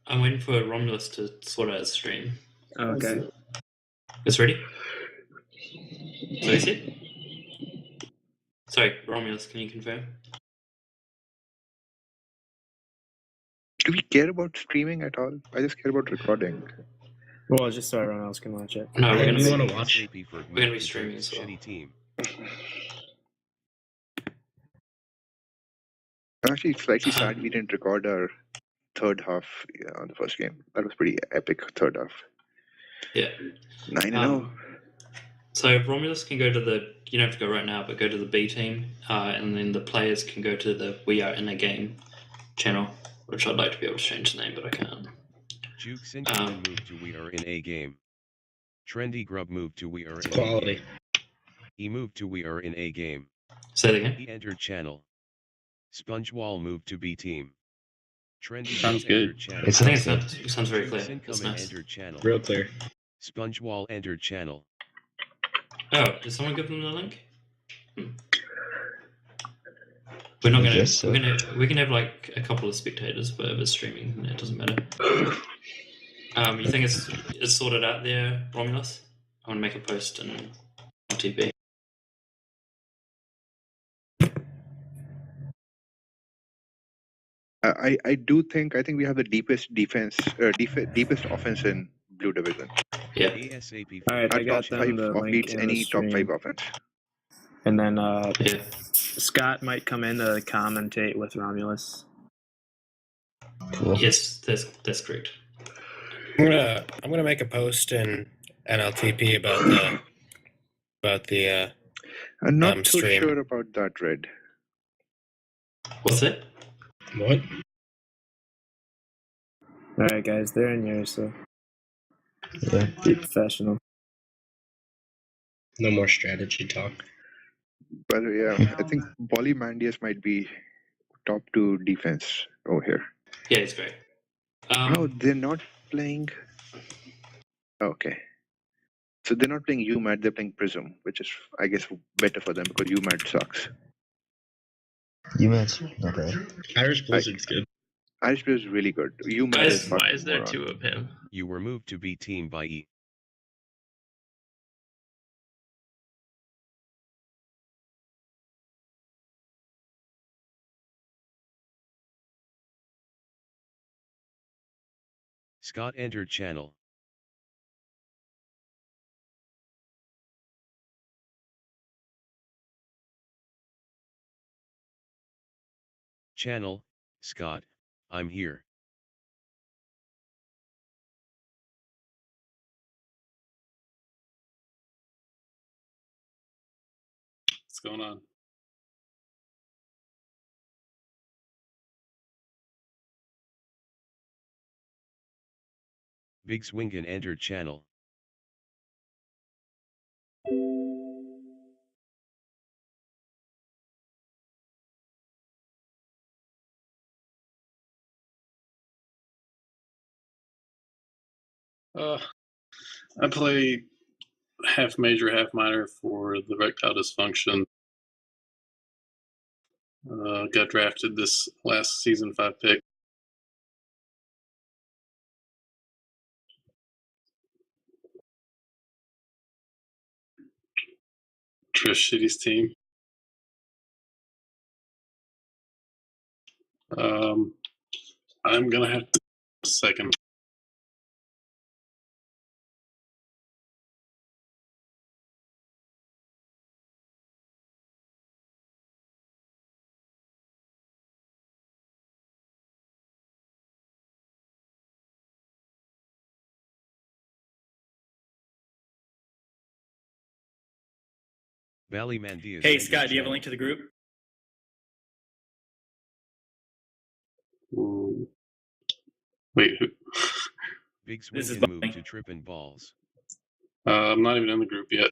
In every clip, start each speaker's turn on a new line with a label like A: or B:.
A: I'm waiting for Romulus to sort out his stream.
B: Okay.
A: It's ready? So is it? Sorry, Romulus, can you confirm?
C: Do we care about streaming at all? I just care about recording.
B: Well, just so everyone else can watch it.
A: No, we're
D: We want
A: gonna
D: to watch.
A: be streaming as well.
E: Shitty team.
C: I'm actually slightly sad we didn't record our third half on the first game. That was pretty epic third half.
A: Yeah.
C: 9-0.
A: So Romulus can go to the, you don't have to go right now, but go to the B team, and then the players can go to the We Are in a Game channel, which I'd like to be able to change the name, but I can't.
E: Juke Sinjin moved to We Are in a Game. Trendy Grub moved to We Are in
D: Quality.
E: a Game. He moved to We Are in a Game.
A: Say that again.
E: He entered channel. Spongewall moved to B team. Trendy
D: Sounds
E: Grub entered
D: good.
E: channel.
A: I think it sounds very clear.
E: Juke
A: That's
E: Sincumin
A: nice.
E: entered channel.
D: Real clear.
E: Spongewall entered channel.
A: Oh, did someone give them the link? We're not gonna. We can have like a couple of spectators, but if it's streaming, it doesn't matter. You think it's sorted out there, Romulus? I want to make a post in NLTP.
C: I think we have the deepest deepest offense in Blue Division.
A: Yeah.
E: ASAP.
B: All right, I got
C: top
B: them
C: 5
B: the link
C: beats
B: in the
C: any top
B: stream.
C: 5 offense.
B: And then
A: Yeah.
B: Scott might come in to commentate with Romulus.
F: Cool.
A: Yes, that's correct.
F: I'm gonna make a post in NLTP about the
C: I'm not so
F: stream.
C: sure about that, Red.
A: What's that?
D: What?
B: All right, guys, they're in here, so
F: Yeah.
B: be professional.
D: No more strategy talk.
C: But yeah, I think Polymandius might be top 2 defense over here.
A: Yeah, it's great.
C: Oh, they're not playing. Okay. So they're not playing UMAT, they're playing Prism, which is, I guess, better for them because UMAT sucks.
F: UMAT's not bad.
D: Irish Blizzard's good.
C: Irish Blue is really good. UMAT
A: Guys,
C: is
G: Why is there
C: moron.
G: 2 of him?
E: You were moved to B team by E. Scott entered channel. Channel, Scott, I'm here.
D: What's going on?
E: Big Swingen entered channel.
D: I play half major, half minor for the erectile dysfunction. Got drafted this last season 5 pick. Trish Shitty's team. I'm gonna have to second.
E: Valley Mandias.
H: Hey, Scott, do you have a link to the group?
D: Ooh. Wait, who?
E: Big
H: This is
E: Swingen moved
H: Bobby.
E: to trippin' balls.
D: I'm not even in the group yet.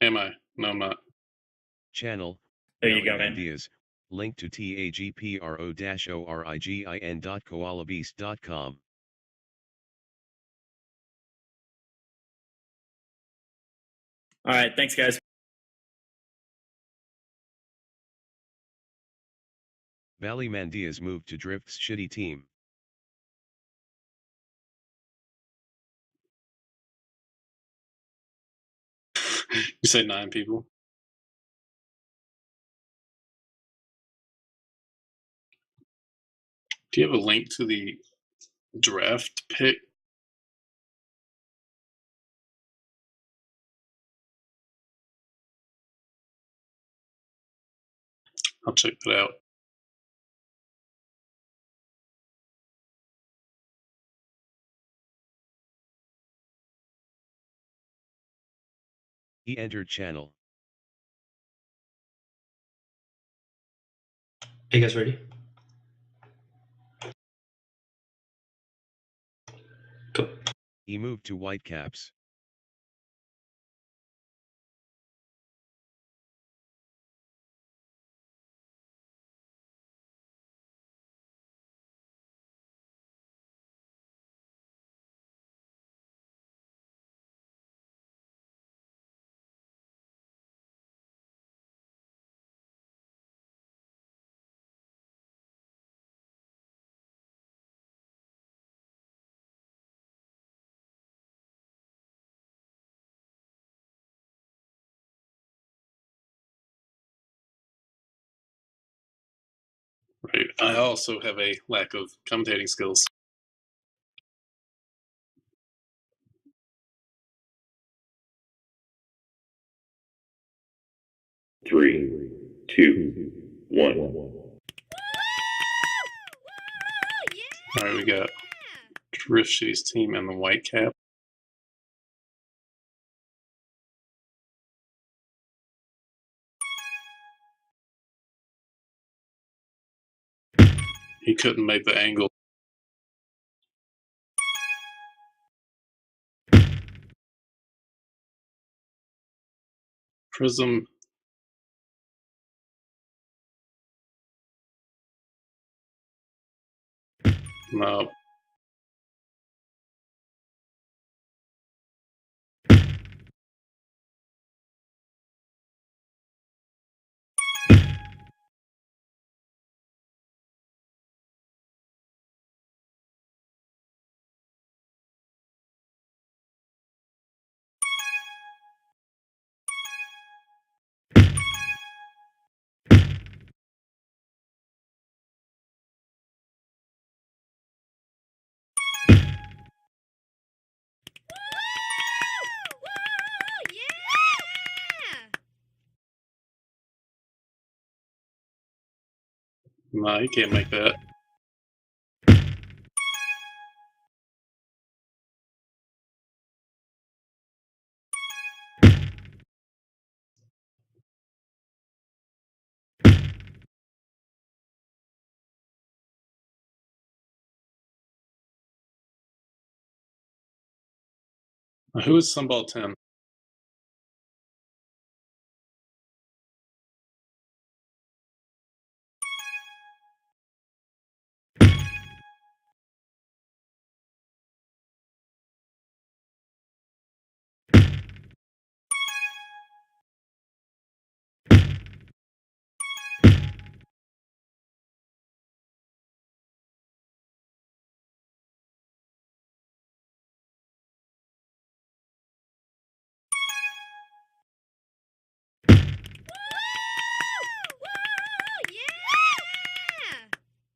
D: Am I? No, I'm not.
E: Channel.
H: There you
E: Valley
H: go, man.
E: Mandias. Link to tagpro-origin.koalabeast.com.
H: All right, thanks, guys.
E: Valley Mandias moved to Drift's shitty team.
D: You say 9 people. Do you have a link to the draft pick? I'll check that out.
E: He entered channel.
A: Are you guys ready? Cool.
E: He moved to Whitecaps.
D: Right. I also have a lack of commentating skills.
G: Three, two, one.
D: All right, we got Drift City's team and the Whitecap. He couldn't make the angle. Prism. No. No, he can't make that. Who is Sunball 10?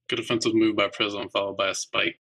D: Good offensive move by Prism, followed by a spike.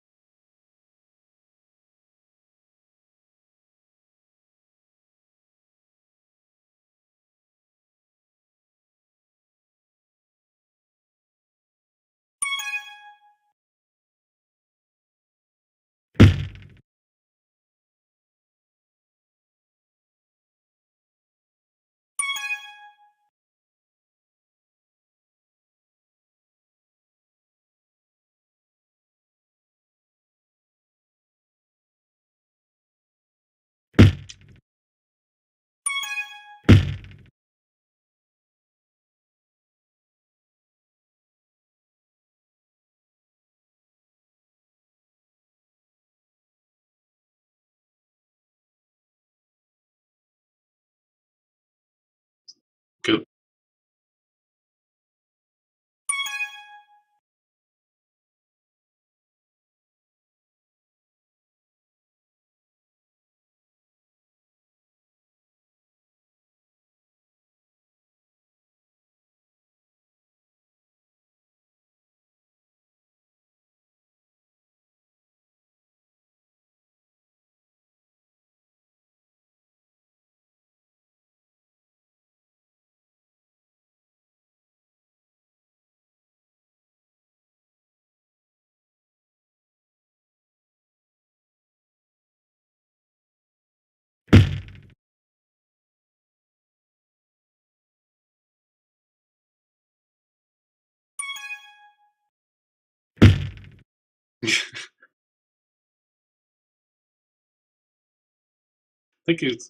D: think he's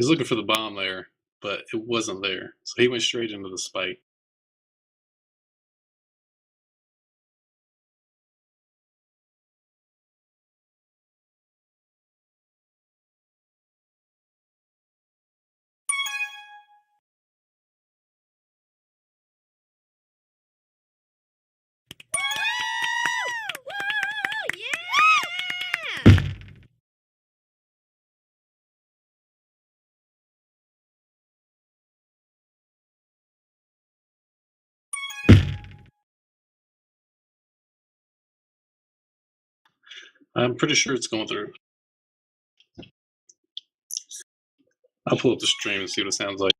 D: looking for the bomb there, but it wasn't there. So he went straight into the spike. I'm pretty sure it's going through. I'll pull up the stream and see what it sounds like.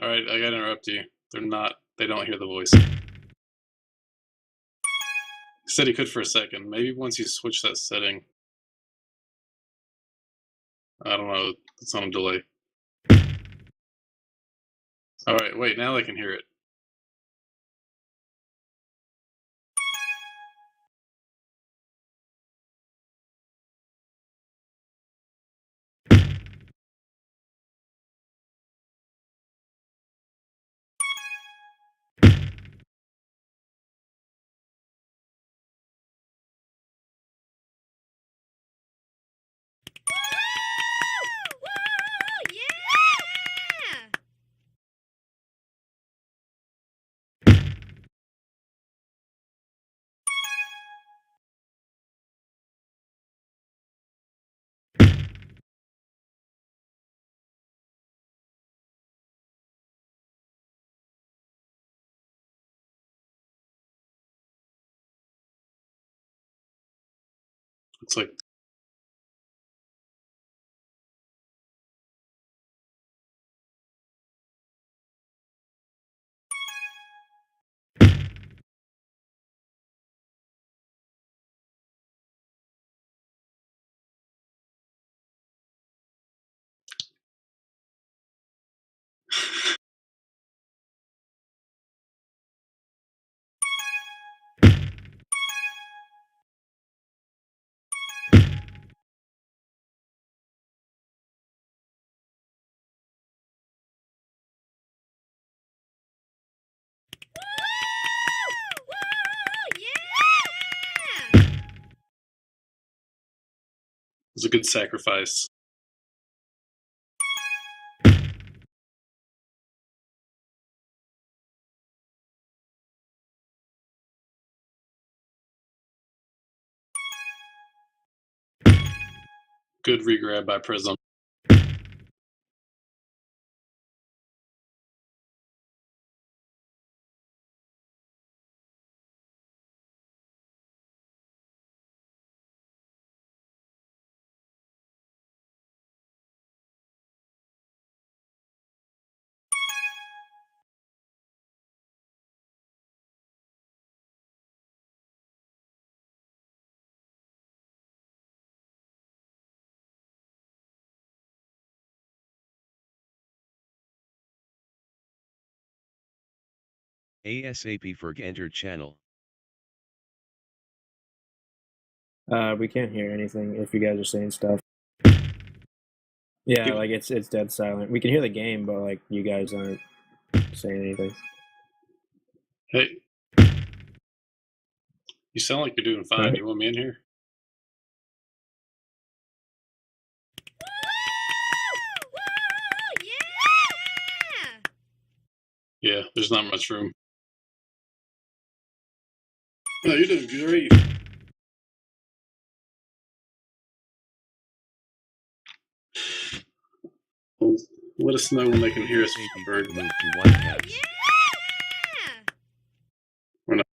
D: All right, I gotta interrupt you. They don't hear the voice. He said he could for a second. Maybe once you switch that setting. I don't know. It's on a delay. All right, wait, now I can hear it. It's like it's a good sacrifice. Good regrab by Prism.
E: ASAP Ferg entered channel.
B: We can't hear anything if you guys are saying stuff. Yeah, like it's dead silent. We can hear the game, but like you guys aren't saying anything.
D: Hey, you sound like you're doing fine. You want me in here? Yeah, there's not much room. No, you're doing great. Well, let us know when they can hear us.
E: ASAP
D: Bird.
E: move to Whitecaps.
D: We're not.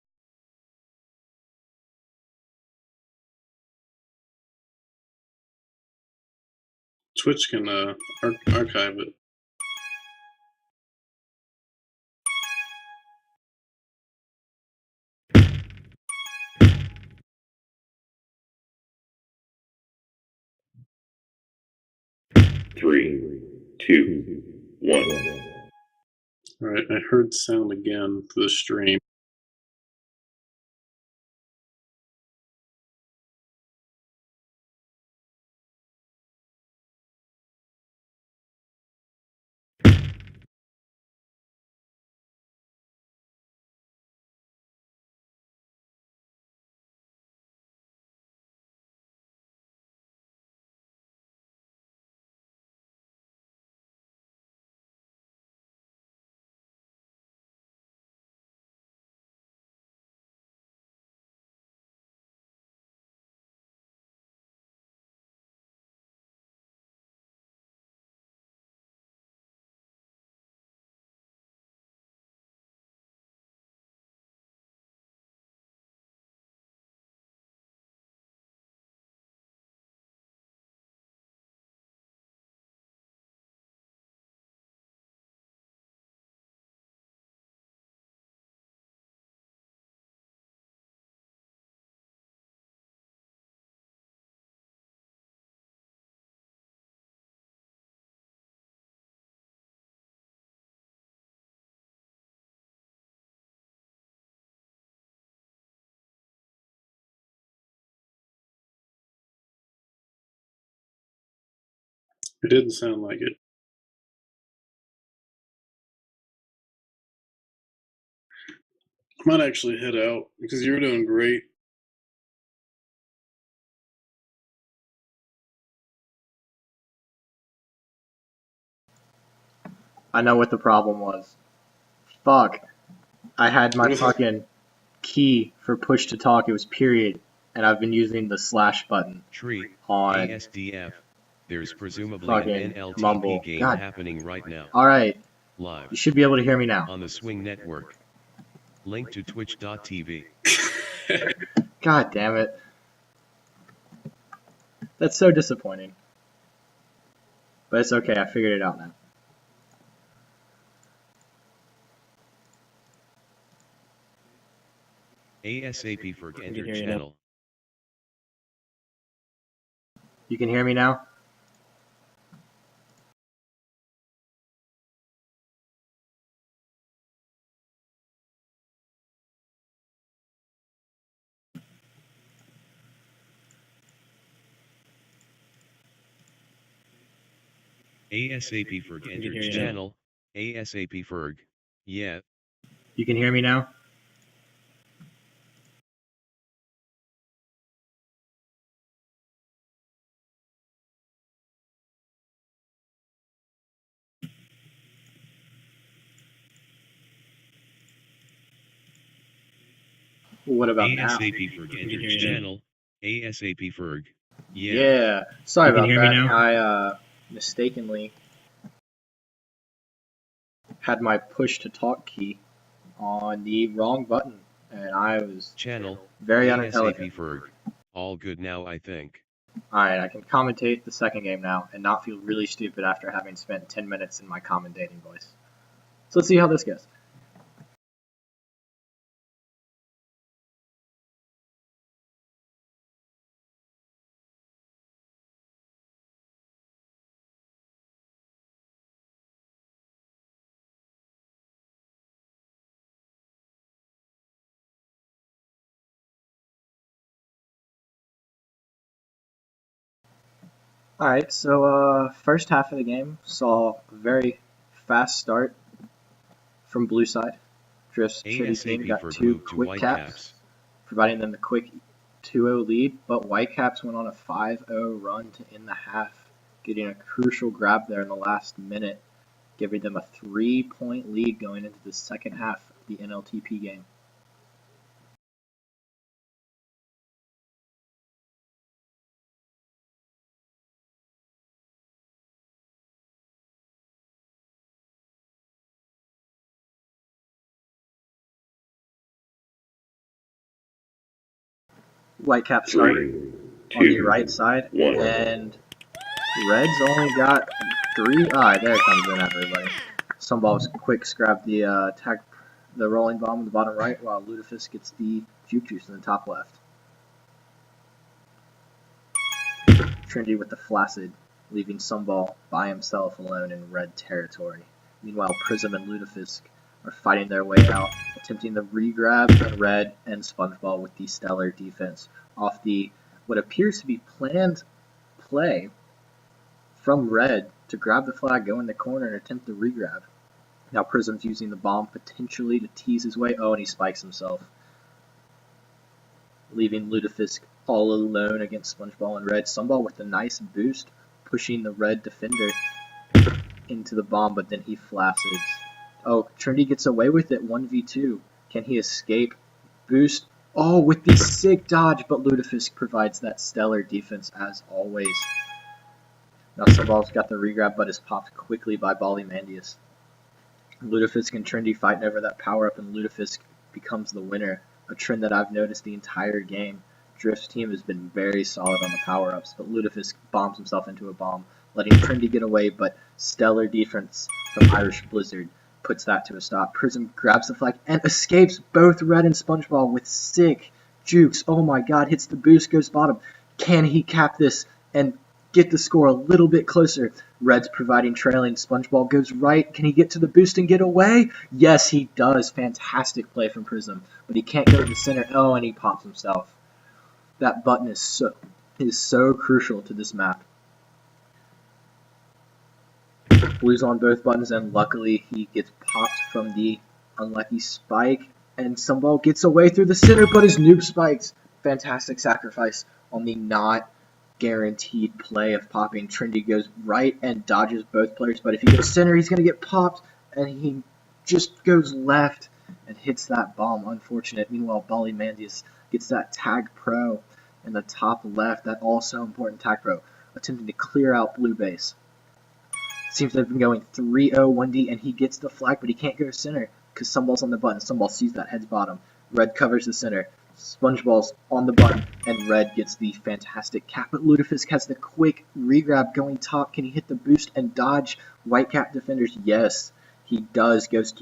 D: Twitch can archive it.
G: Three, two, one.
D: All right, I heard sound again for the stream. It didn't sound like it. I might actually head out because you're doing great.
I: I know what the problem was. Fuck. I had my
D: What is it?
I: fucking key for push to talk. It was period. And I've been using the slash button
E: Tree.
I: on
E: ASDF. There's presumably an
I: fucking
E: NLTP
I: Mumble.
E: game
I: God.
E: happening right now.
I: Alright.
E: Live.
I: You should be able to hear me now.
E: On the Swing Network. Link to twitch.tv.
I: God damn it. That's so disappointing. But it's okay. I figured it out now.
E: ASAP for enter
B: hear you now.
E: channel.
I: You can hear me now?
E: ASAP for
B: hear
E: enter
B: you now.
E: channel. ASAP Ferg. Yeah.
I: You can hear me now? What about now?
E: ASAP Ferg enter
B: hear you now.
E: channel. ASAP Ferg. Yeah.
I: Yeah. Sorry
B: You can
I: about
B: hear me
I: that.
B: now?
I: I mistakenly had my push to talk key on the wrong button. And I was
E: Channel.
I: very
E: ASAP
I: unintelligent.
E: Ferg. All good now, I think.
I: Alright, I can commentate the second game now and not feel really stupid after having spent 10 minutes in my commentating voice. So let's see how this goes. Alright, so first half of the game saw a very fast start from blue side. Drift's shitty team
E: ASAP
I: got
E: for
I: 2
E: move to
I: quick caps,
E: Whitecaps.
I: providing them the quick 2-0 lead, but Whitecaps went on a 5-0 run to end the half, getting a crucial grab there in the last minute, giving them a 3-point lead going into the second half of the NLTP game. Whitecaps start
G: 3,
I: on the
G: 2,
I: right side,
G: 1.
I: and Reds only got 3. There it comes in, everybody. Sunball's quick grab the rolling bomb in the bottom right, while Lutefisk gets the juke juice in the top left. Trinity with the flaccid, leaving Sunball by himself alone in red territory. Meanwhile, Prism and Lutefisk are fighting their way out, attempting the re-grab in red, and SpongeBall with the stellar defense off the what appears to be planned play from red to grab the flag, go in the corner, and attempt the re-grab. Now Prism's using the bomb potentially to tease his way. And he spikes himself, leaving Lutefisk all alone against SpongeBall and red. Sunball with a nice boost, pushing the red defender into the bomb, but then he flacids. Trinity gets away with it, 1v2. Can he escape? Boost. With the sick dodge, but Lutefisk provides that stellar defense as always. Now Sunball's got the regrab, but is popped quickly by Ballymandius. Lutefisk and Trinity fighting over that power-up, and Lutefisk becomes the winner, a trend that I've noticed the entire game. Drift's team has been very solid on the power-ups, but Lutefisk bombs himself into a bomb, letting Trinity get away, but stellar defense from Irish Blizzard puts that to a stop. Prism grabs the flag and escapes both Red and SpongeBall with sick jukes. Oh my god, hits the boost, goes bottom. Can he cap this and get the score a little bit closer? Red's providing trailing. SpongeBall goes right. Can he get to the boost and get away? Yes, he does. Fantastic play from Prism, but he can't go to the center. And he pops himself. That button is so crucial to this map. Blue's on both buttons, and luckily he gets popped from the unlucky spike, and Sunball gets away through the center, but his noob spikes. Fantastic sacrifice on the not guaranteed play of popping. Trinity goes right and dodges both players, but if he goes center, he's going to get popped, and he just goes left and hits that bomb. Unfortunate. Meanwhile, Ballymandius gets that TagPro in the top left, that also important TagPro, attempting to clear out blue base. Seems to have been going 3-0 1D, and he gets the flag, but he can't go to center because Sunball's on the button. Sunball sees that, heads bottom. Red covers the center. SpongeBall's on the button, and Red gets the fantastic cap. But Lutefisk has the quick regrab going top. Can he hit the boost and dodge Whitecap defenders? Yes, he does. Goes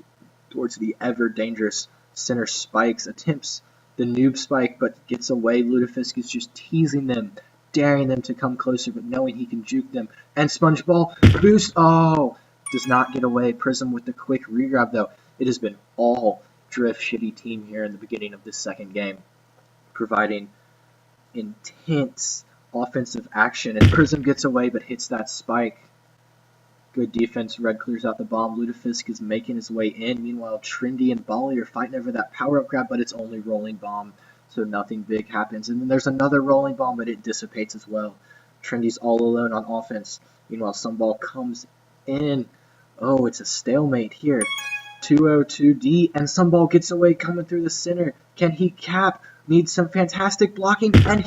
I: towards the ever dangerous center spikes. Attempts the noob spike, but gets away. Lutefisk is just teasing them, daring them to come closer, but knowing he can juke them. And SpongeBall boost. Does not get away. Prism with the quick regrab, though. It has been all Drift shitty team here in the beginning of this second game, providing intense offensive action. And Prism gets away, but hits that spike. Good defense. Red clears out the bomb. Lutefisk is making his way in. Meanwhile, Trinity and Bally are fighting over that power-up grab, but it's only rolling bomb, so nothing big happens. And then there's another rolling bomb, but it dissipates as well. Trinity's all alone on offense. Meanwhile, Sunball comes in. It's a stalemate here. 2-0-2D, and Sunball gets away coming through the center. Can he cap? Needs some fantastic blocking, and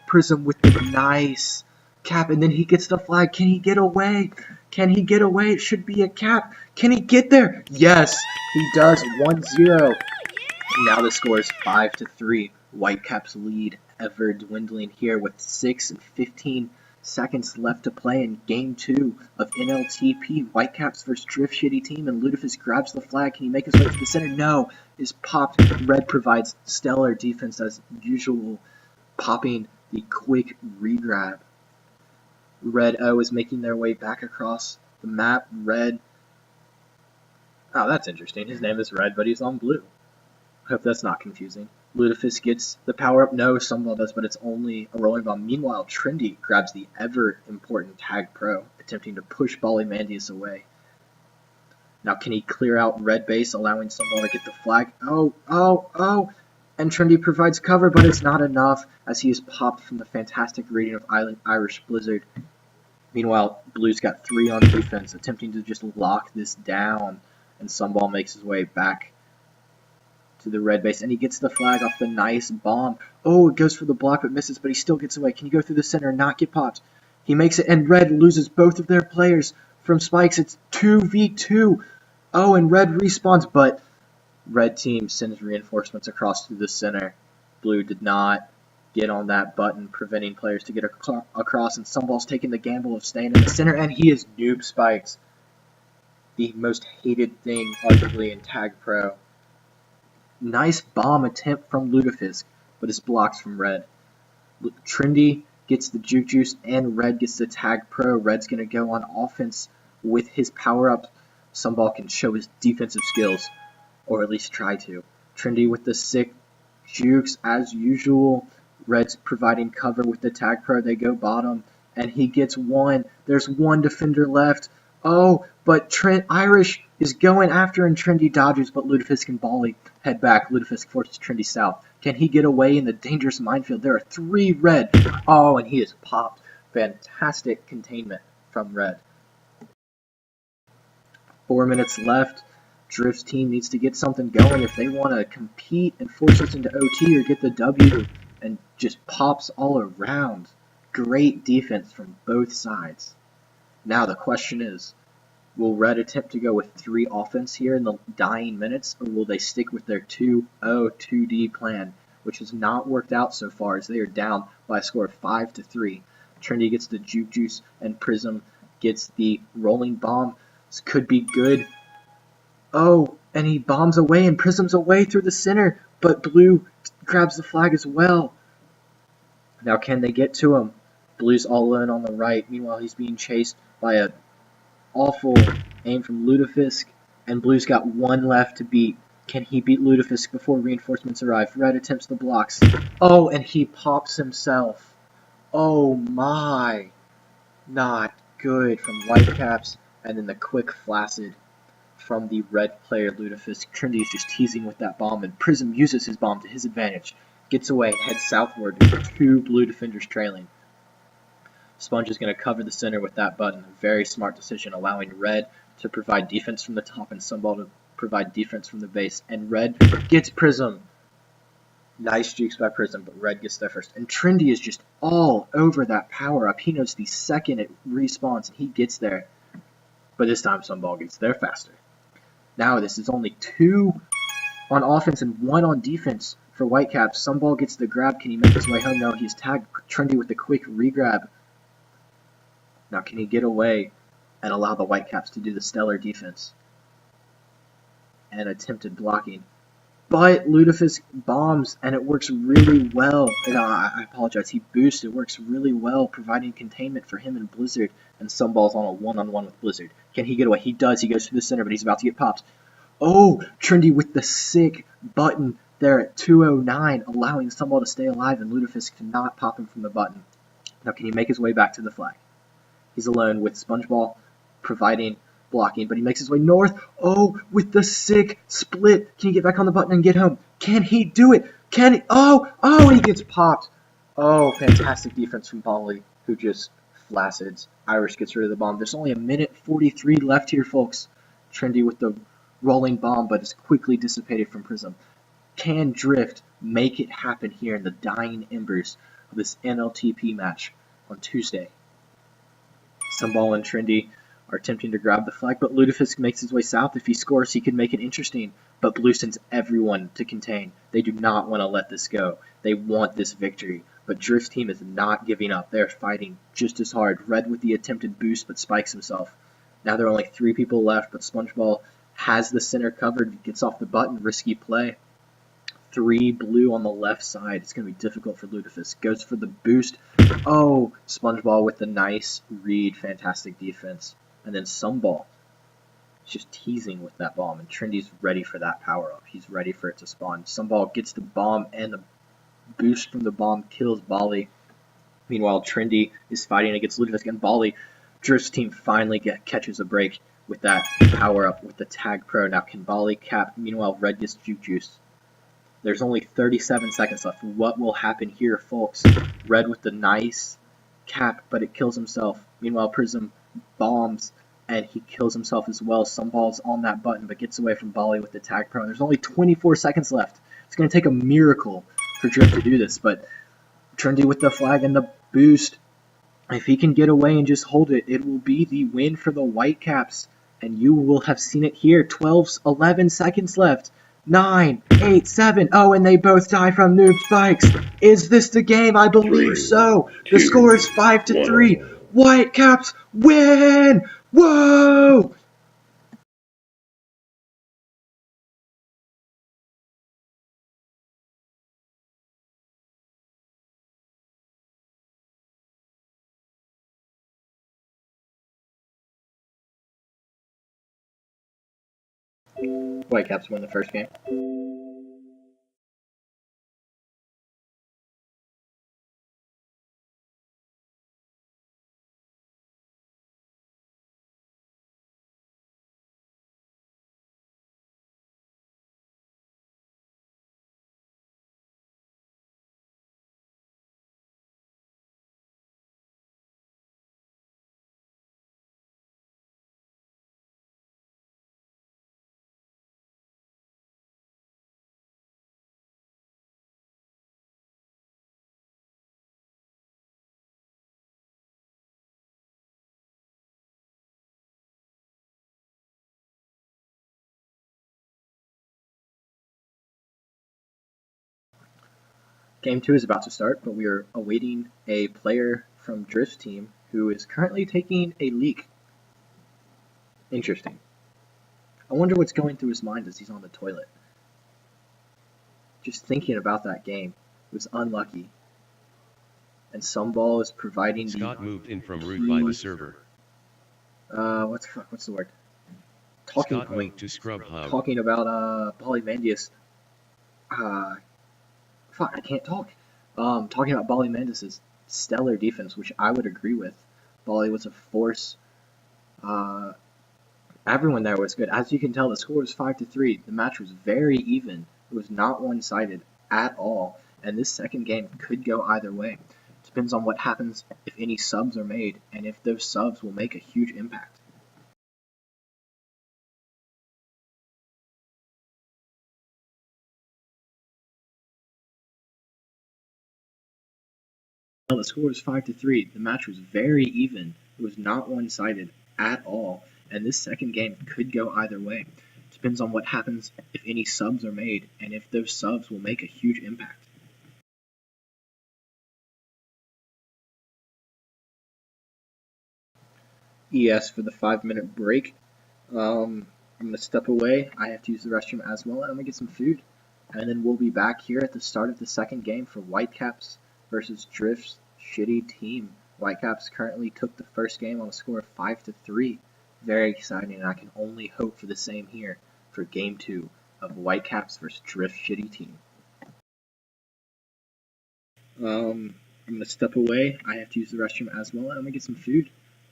I: Prism with the nice cap, and then he gets the flag. Can he get away? Can he get away? It should be a cap. Can he get there? Yes, he does. 1-0. Now the score is 5-3. Whitecaps lead ever dwindling here with 6 and 15 seconds left to play in Game 2 of NLTP. Whitecaps versus Drift shitty team, and Lutefisk grabs the flag. Can he make his way to the center? No. Is popped. Red provides stellar defense as usual, popping the quick regrab. Red is making their way back across the map. Red. That's interesting. His name is Red, but he's on blue. Hope that's not confusing. Lutefisk gets the power-up. No, Sunball does, but it's only a rolling bomb. Meanwhile, Trinity grabs the ever-important TagPro, attempting to push Ballymandius away. Now can he clear out red base, allowing Sunball to get the flag? Oh! And Trendy provides cover, but it's not enough as he is popped from the fantastic reading of Irish Blizzard. Meanwhile, Blue's got 3 on defense, attempting to just lock this down, and Sunball makes his way back to the red base, and he gets the flag off the nice bomb. Oh, it goes for the block but misses, but he still gets away. Can he go through the center and not get popped? He makes it, and red loses both of their players from spikes. It's 2v2. Oh, and red respawns, but red team sends reinforcements across through the center. Blue did not get on that button, preventing players to get across, and Sunball's taking the gamble of staying in the center, and he is noob spiked. The most hated thing, arguably, in TagPro. Nice bomb attempt from Lutefisk, but it's blocked from red. Trendy gets the Juke Juice, and red gets the TagPro. Red's going to go on offense with his power-up. Sunball can show his defensive skills, or at least try to. Trendy with the sick jukes as usual. Red's providing cover with the TagPro. They go bottom, and he gets 1. There's 1 defender left. Oh, but Irish is going after, and Trendy dodges, but Lutefisk and Bali head back. Lutefisk forces Trendy south. Can he get away in the dangerous minefield? There are 3 red. Oh, and he is popped. Fantastic containment from red. 4 minutes left. Drift's team needs to get something going if they want to compete and force us into OT or get the W, and just pops all around. Great defense from both sides. Now the question is, will red attempt to go with 3 offense here in the dying minutes, or will they stick with their 2-0-2D plan, which has not worked out so far as they are down by a score of 5-3. Trendy gets the Juke Juice, and Prism gets the rolling bomb. This could be good. Oh, and he bombs away, and Prism's away through the center, but Blue grabs the flag as well. Now can they get to him? Blue's all in on the right. Meanwhile, he's being chased by an awful aim from Lutefisk, and Blue's got 1 left to beat. Can he beat Lutefisk before reinforcements arrive? Red attempts the blocks. Oh, and he pops himself. Oh my. Not good from Whitecaps, and then the quick flaccid from the red player Lutefisk. Trendy is just teasing with that bomb, and Prism uses his bomb to his advantage. Gets away and heads southward with 2 blue defenders trailing. Sponge is going to cover the center with that button. A very smart decision, allowing red to provide defense from the top and Sunball to provide defense from the base. And red gets Prism. Nice jukes by Prism, but red gets there first. And Trendy is just all over that power-up. He knows the second it respawns, and he gets there. But this time Sunball gets there faster. Now this is only 2 on offense and 1 on defense for Whitecaps. Sunball gets the grab. Can he make his way home? No, he's tagged Trendy with the quick regrab. Now can he get away and allow the Whitecaps to do the stellar defense and attempted blocking? But Lutefisk bombs, and it works really well. I apologize, he boosts. It works really well, providing containment for him and Blizzard, and Sunball's on a one-on-one with Blizzard. Can he get away? He does. He goes to the center, but he's about to get popped. Oh, Trendy with the sick button there at 209, allowing Sunball to stay alive, and Lutefisk to not pop him from the button. Now can he make his way back to the flag? He's alone with SpongeBall providing blocking, but he makes his way north. Oh, with the sick split. Can he get back on the button and get home? Can he do it? Can he? Oh, he gets popped. Oh, fantastic defense from Bali, who just flacids. Irish gets rid of the bomb. There's only 1:43 left here, folks. Trendy with the rolling bomb, but it's quickly dissipated from Prism. Can Drift make it happen here in the dying embers of this NLTP match on Tuesday? Sunball and Trendy are attempting to grab the flag, but Lutefisk makes his way south. If he scores, he could make it interesting, but Blue sends everyone to contain. They do not want to let this go. They want this victory, but Drift's team is not giving up. They're fighting just as hard. Red with the attempted boost, but spikes himself. Now there are only 3 people left, but SpongeBall has the center covered, gets off the button, risky play. 3 blue on the left side. It's going to be difficult for Lutefisk. Goes for the boost. Oh, SpongeBall with the nice read. Fantastic defense. And then Sunball is just teasing with that bomb. And Trendy's ready for that power-up. He's ready for it to spawn. Sunball gets the bomb, and the boost from the bomb kills Bali. Meanwhile, Trendy is fighting against Lutefisk and Bali. Drift's team finally catches a break. with that power up with the TagPro. Now can Bali cap? Meanwhile, red gets Juke Juice. There's only 37 seconds left. What will happen here, folks? Red with the nice cap, but it kills himself. Meanwhile, Prism bombs, and he kills himself as well. Sunball's on that button, but gets away from Bali with the TagPro. There's only 24 seconds left. It's going to take a miracle for Drift to do this, but Trendy with the flag and the boost. If he can get away and just hold it, it will be the win for the Whitecaps. And you will have seen it here. 11 seconds left. 9, 8, 7. Oh, and they both die from noob spikes. Is this the game? I believe so. The score is 5-3. Whitecaps win! Whoa! Whitecaps win the first game. Game 2 is about to start, but we are awaiting a player from Drift's team who is currently taking a leak. Interesting. I wonder what's going through his mind as he's on the toilet. Just thinking about that game. It was unlucky. And Sunball is providing
E: Scott moved in from root by the server.
I: What's the word?
E: Scott moved to Scrub Hub.
I: Talking about Polymandius. I can't talk. Talking about Polymandius' stellar defense, which I would agree with. Bali was a force. Everyone there was good. As you can tell, the score was 5-3. The match was very even. It was not one-sided at all. And this second game could go either way. Depends on what happens if any subs are made, and if those subs will make a huge impact. The score was 5-3. The match was very even. It was not one-sided at all. And this second game could go either way. Depends on what happens if any subs are made, and if those subs will make a huge impact. ES for the 5-minute break. I'm going to step away. I have to use the restroom as well, and I'm going to get some food. And then we'll be back here at the start of the second game for Whitecaps versus Drift's shitty team. Whitecaps currently took the first game on a score of 5-3. Very exciting, and I can only hope for the same here for game 2 of Whitecaps versus Drift's shitty team. I'm going to step away. I have to use the restroom as well, and I'm going to get some food.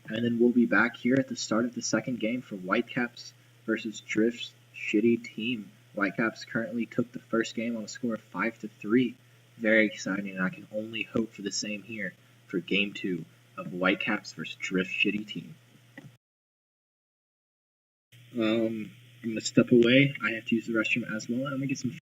I: And then we'll be back here at the start of the second game for Whitecaps versus Drift's shitty team. Whitecaps currently took the first game on a score of 5-3. Very exciting, and I can only hope for the same here for game 2 of Whitecaps versus Drift's shitty team. I'm going to step away. I have to use the restroom as well, and I'm going to get some food.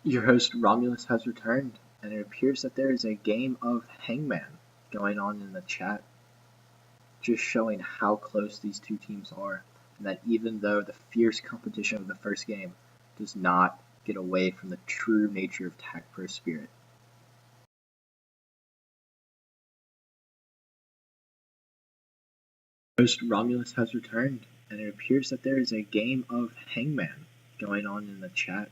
I: Your host Romulus has returned, and it appears that there is a game of Hangman going on in the chat, just showing how close these two teams are, and that even though the fierce competition of the first game does not get away from the true nature of TagPro spirit. Host Romulus has returned, and it appears that there is a game of Hangman going on in the chat,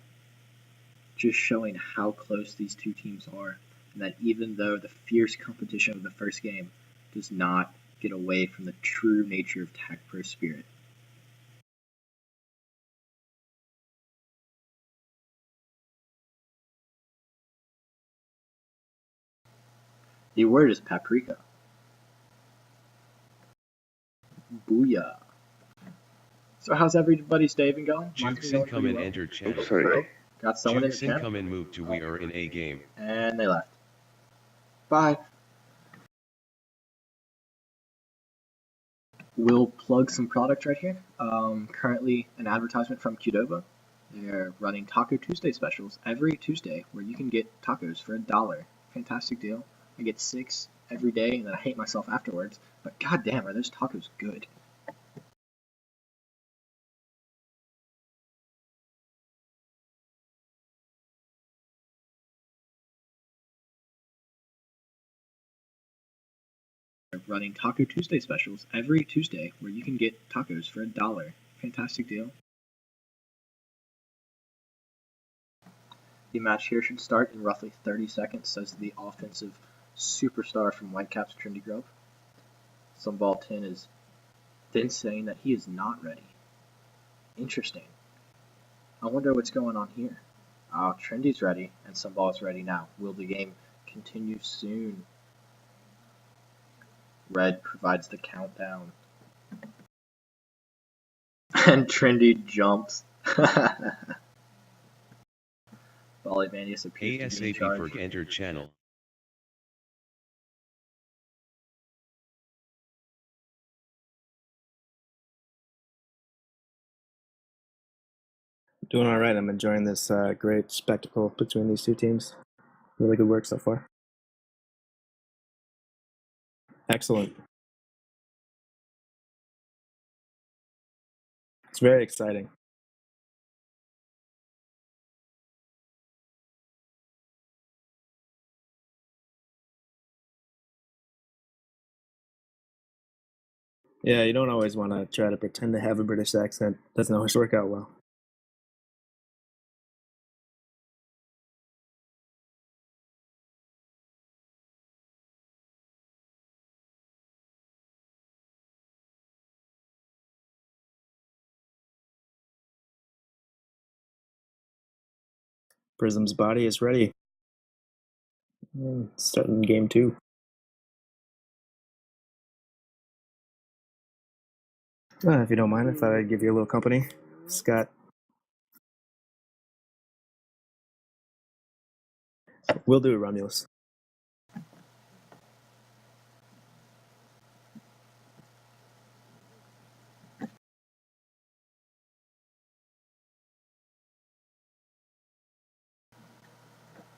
I: just showing how close these two teams are, and that even though the fierce competition of the first game does not get away from the true nature of TagPro spirit. The word is paprika. Booyah. So how's everybody's day been going? Mine's been going
E: Jukes
I: pretty
E: income
I: well.
E: entered channel.
C: Sorry.
I: Got someone in the
E: Jukes
I: channel.
E: income and moved to we are in a game.
I: And they left. Bye. We'll plug some products right here. Currently an advertisement from Qdoba. They're running Taco Tuesday specials every Tuesday where you can get tacos for $1. Fantastic deal. I get 6 every day and then I hate myself afterwards. But goddamn, are those tacos good. Running Taco Tuesday specials every Tuesday where you can get tacos for $1. Fantastic deal. The match here should start in roughly 30 seconds, says the offensive superstar from Whitecaps, Trendy Grove. Sunball 10 is then saying that he is not ready. Interesting. I wonder what's going on here. Trendy's ready and Sunball is ready now. Will the game continue soon? Red provides the countdown. And Trendy jumps. Volleyvandius appears to be in charge.
E: ASAP for entered channel.
B: Doing all right. I'm enjoying this great spectacle between these two teams. Really good work so far. Excellent. It's very exciting. Yeah, you don't always want to try to pretend to have a British accent. Doesn't always work out well. Prism's body is ready. Starting game 2. If you don't mind, I thought I'd give you a little company. Scott. We'll do it, Romulus.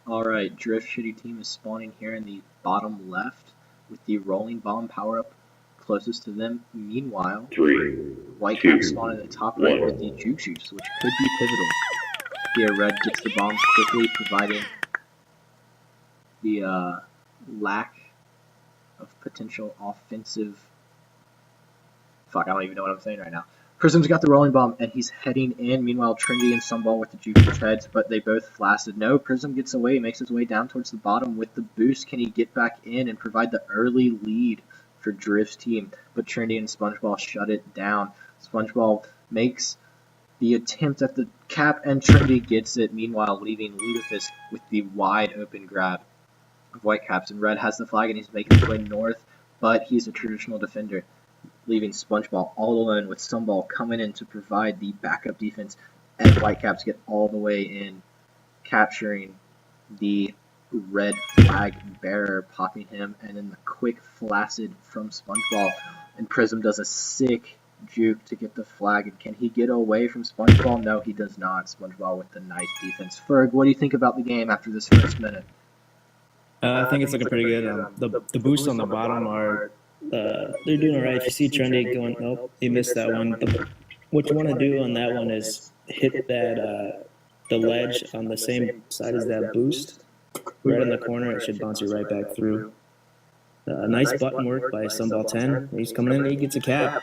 I: Alright, Drift Shitty Team is spawning here in the bottom left with the Rolling Bomb power-up closest to them. Meanwhile,
G: 3,
I: Whitecaps
G: 2,
I: spawn in the top right
G: 1.
I: with the Juke Juice, which could be pivotal. Here, Red gets the bombs quickly, providing the lack of potential offensive... Fuck, I don't even know what I'm saying right now. Prism's got the rolling bomb, and he's heading in. Meanwhile, Trendy and Sunball with the Juke Juice heads, but they both flasted. No, Prism gets away, makes his way down towards the bottom with the boost. Can he get back in and provide the early lead for Drift's team? But Trendy and SpongeBall shut it down. SpongeBall makes the attempt at the cap, and Trendy gets it, meanwhile leaving Ludicrous with the wide open grab of Whitecaps. And Red has the flag, and he's making his way north, but he's a traditional defender, leaving SpongeBall all alone with Sunball coming in to provide the backup defense, and Whitecaps get all the way in, capturing the red flag bearer, popping him, and then the quick flaccid from SpongeBall, and Prism does a sick juke to get the flag. And can he get away from SpongeBall? No, he does not. SpongeBall with the nice defense. Ferg, what do you think about the game after this first minute?
B: I think it's looking pretty good. The boosts on the bottom are they're doing all right. If you see Trendy going, nope, he missed that one. What you want to do on that one is hit that the ledge on the same side as that boost, right in the corner. It should bounce you right back through. Nice button work by Sunball 10. He's coming in and he gets a cap.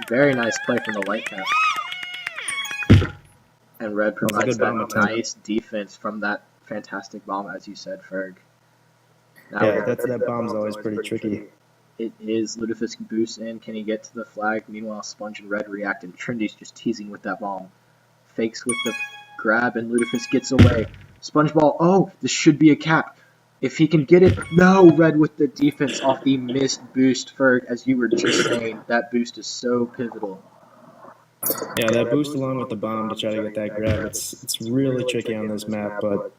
I: Very nice play from the Whitecaps. And Red provides that nice defense from that fantastic bomb, as you said, Ferg. Now
B: Yeah, that bomb's always pretty tricky.
I: It is. Lutefisk boosts in. Can he get to the flag? Meanwhile, Sponge and Red react, and Trendy's just teasing with that bomb. Fakes with the grab, and Lutefisk gets away. SpongeBall, oh, this should be a cap. If he can get it, no, Red with the defense off the missed boost. Ferg, as you were just saying, that boost is so pivotal.
B: Yeah, that boost along with the bomb to try to get that grab, it's really tricky on this map, but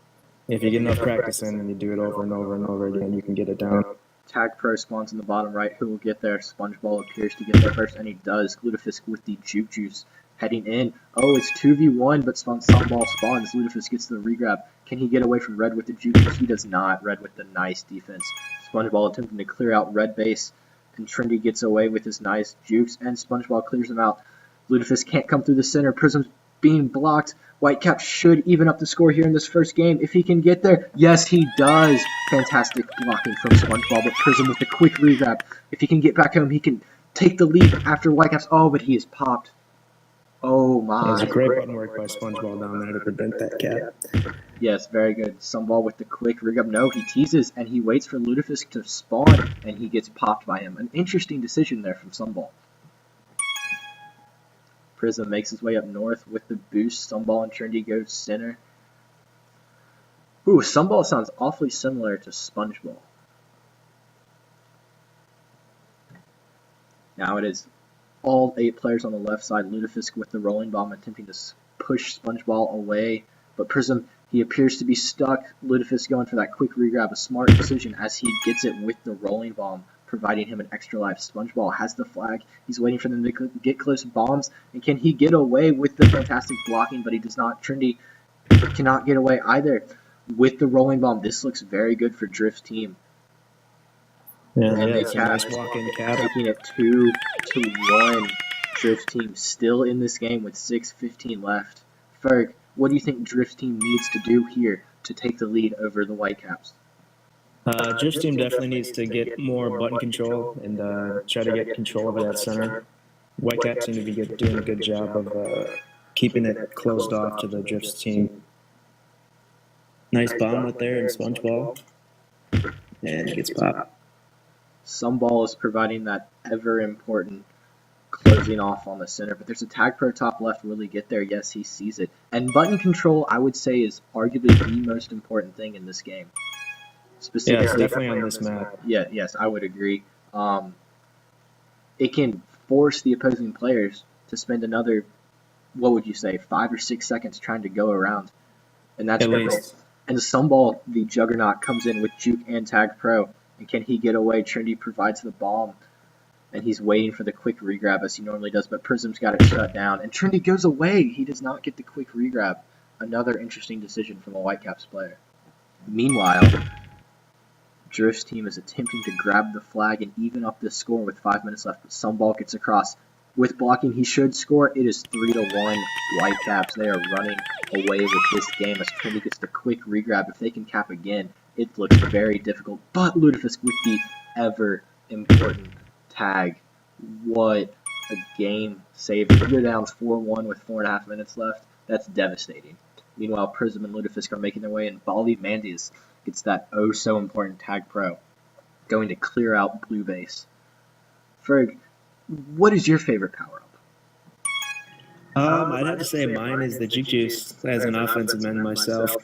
B: if you get enough practice in and you do it over and over and over again, you can get it down.
I: TagPro spawns in the bottom right. Who will get there? SpongeBall appears to get there first, and he does. Lutefisk with the juke juice heading in. Oh, it's 2v1, but Sunball spawns. Lutefisk gets the regrab. Can he get away from Red with the juke juice? He does not. Red with the nice defense. SpongeBall attempting to clear out Red base, and Trendy gets away with his nice jukes, and SpongeBall clears him out. Lutefisk can't come through the center. Prism's being blocked. Whitecaps should even up the score here in this first game. If he can get there, yes, he does. Fantastic blocking from SpongeBall, but Prism with the quick regrab. If he can get back home, he can take the lead after Whitecaps. Oh, but he is popped. Oh, my.
B: That was a great button work by SpongeBall down there to prevent that cap.
I: Yes, very good. Sunball with the quick regrab. No, he teases, and he waits for Lutefisk to spawn, and he gets popped by him. An interesting decision there from Sunball. Prism makes his way up north with the boost. Sunball and Trendy go center. Ooh, Sunball sounds awfully similar to SpongeBall. Now it is all 8 players on the left side. Lutefisk with the rolling bomb attempting to push SpongeBall away. But Prism, he appears to be stuck. Lutefisk going for that quick regrab. A smart decision as he gets it with the rolling bomb, providing him an extra life. SpongeBall has the flag. He's waiting for them to get close bombs. And can he get away with the fantastic blocking? But he does not. Trendy cannot get away either with the rolling bomb. This looks very good for Drift's team.
B: Yeah,
I: and they
B: it's a
I: cap,
B: nice walk-in cap.
I: taking it 2-1. Drift team still in this game with 6:15 left. Ferg, what do you think Drift team needs to do here to take the lead over the Whitecaps?
B: Drift team definitely needs to get more button control and try to get control over that center. Whitecaps seem to be doing a good job of keeping it closed off to the Drift's team. Nice bomb with there in SpongeBall, and it gets popped.
I: Sunball is providing that ever important closing off on the center, but there's a TagPro top left. Will he get there? Yes, he sees it. And button control, I would say, is arguably the most important thing in this game. Specifically,
B: yeah, it's definitely on this map.
I: Yeah, yes, I would agree. It can force the opposing players to spend another, what would you say, 5 or 6 seconds trying to go around, and that's critical. And Sunball, the juggernaut, comes in with juke and TagPro, and can he get away? Trendy provides the bomb, and he's waiting for the quick regrab as he normally does, but Prism's got it shut down, and Trendy goes away. He does not get the quick regrab. Another interesting decision from a Whitecaps player. Meanwhile, Drift's team is attempting to grab the flag and even up this score with 5 minutes left, but Sunball gets across. With blocking, he should score. It is 3-1 Whitecaps. They are running away with this game as Trendy gets the quick regrab. If they can cap again, it looks very difficult. But Lutefisk with the ever important tag. What a game saver. Go down 4-1 with 4.5 minutes left. That's devastating. Meanwhile, Prism and Lutefisk are making their way, and Bali Mandius gets that oh so important TagPro, going to clear out blue base. Ferg, what is your favorite power-up?
B: I'd have to say mine is the juke juice as an offensive man myself.